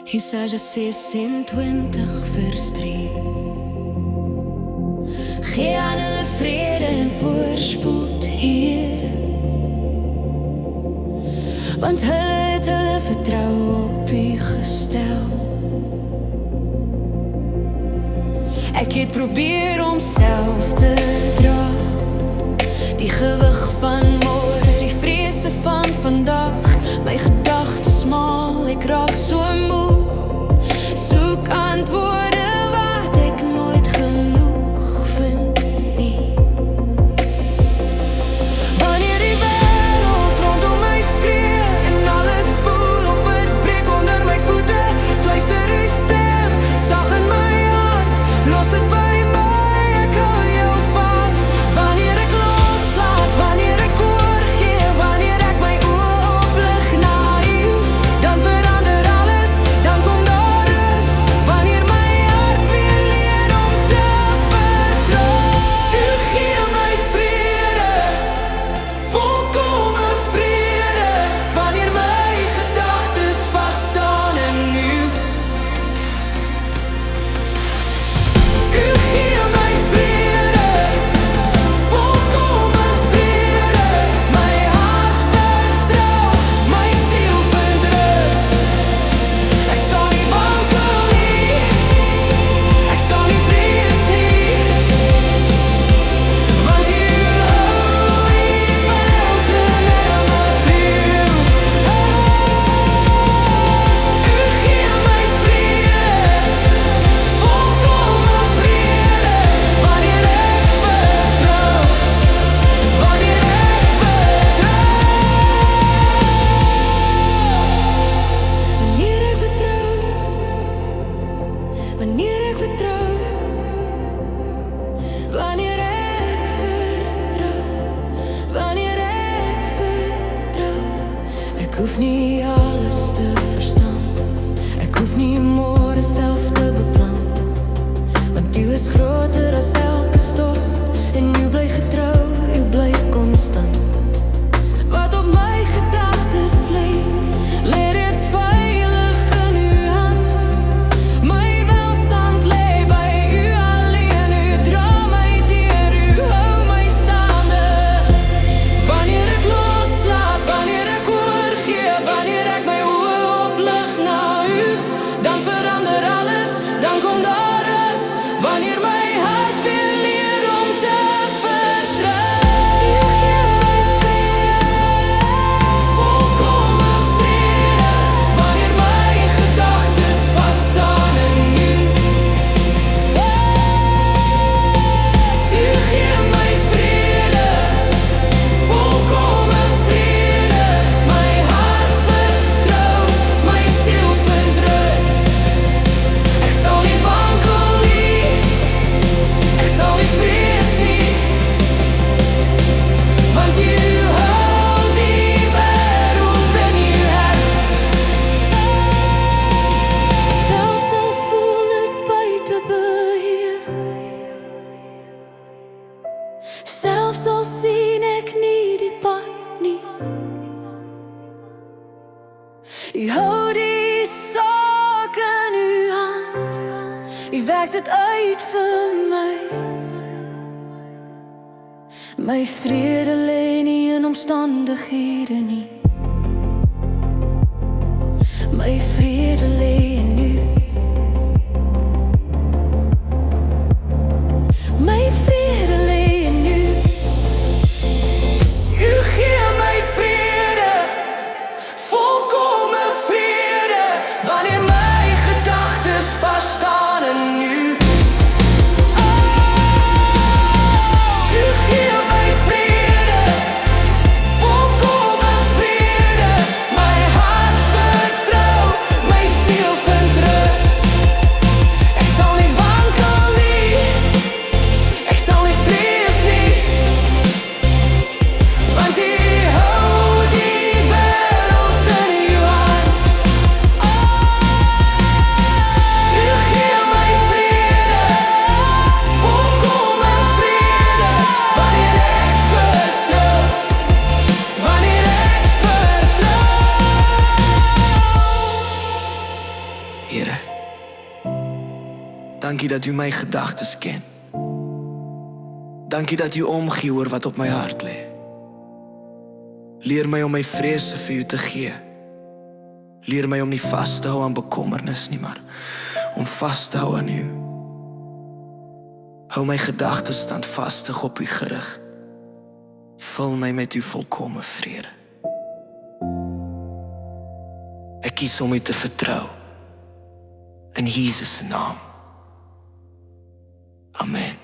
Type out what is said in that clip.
Isaia 26 vers 3. Gee aan hulle vrede en voorspoed, Heer, want hulle het hulle vertrou op U gestel. Ek het probeer om self te dra die gewig van môre, die vrese van vandag. My gedagtes smal, ek raak so moeg, soek antwoorde wat ek nooit genoeg vind nie. Wanneer die wêreld rondom my skree en alles voel of verbreek onder my voete, fluister U stem, sag in my hart, los dit by my, ek hou jou vas. Wanneer ek loslaat, wanneer ek oorgee, wanneer ek my oë oplig na U, dan verander alles, dan kom daar rus. Wanneer my hart weer leer om te vertrou, U gee my vrede, volkome vrede. Wanneer my gedagtes vas staan in U, U gee my vrede, volkome vrede. My hart vertrou, my siel vind rus. Ek sal nie wankel nie, ek sal nie vrees nie, want U hou die wêreld in arme vleuel. U gee my vrede, volkome vrede. Wanneer ek vertrou, wanneer ek vertrou, wanneer ek vertrou, wanneer ek vertrou, wanneer ek vertrou, wanneer ek vertrou. Ek hoef nie alles te verstaan, ek hoef nie môre self te beplan, want U is groter as elke storm en U bly getrou, U bly konstant. Wat op my gedagtes lê, lê reeds veilig in U hand. My welstand lê by U alleen, U dra my deur, U hou my staande. Wanneer ek loslaat, wanneer ek oorgee, wanneer ek my oë oplig na U, dan verander alles, dan kom daar rus. Wanneer my hart weer leer om te vertrou, U gee my vrede, volkome vrede. Wanneer my gedagtes vas staan in U, U gee my vrede, volkome vrede. My hart vertrou, my siel vind rus. Ek sal nie wankel nie, ek sal nie vrees nie, want U hou die wêreld in U hand. Selfs al voel dit buite beheer, selfs al sien ek nie die pad nie, U hou die saak in U hand, U werk dit uit vir my. My vrede lê nie in omstandighede nie, my vrede lê in U. My vrede lê in U. U gee my vrede, volkome vrede. Wanneer my gedagtes vas staan in U, U gee my vrede, volkome vrede. My hart vertrou, my siel Dankie dat U my gedagtes ken. Dankie dat U omgee oor wat op my hart lê. Leer my om my vrese vir U te gee. Leer my om nie vas te hou aan bekommernis nie, maar om vas te hou aan U. Hou my gedagtes standvastig op U gerig. Vul my met U volkome vrede. Ek kies om U te vertrou. In Jesus se naam. Amen.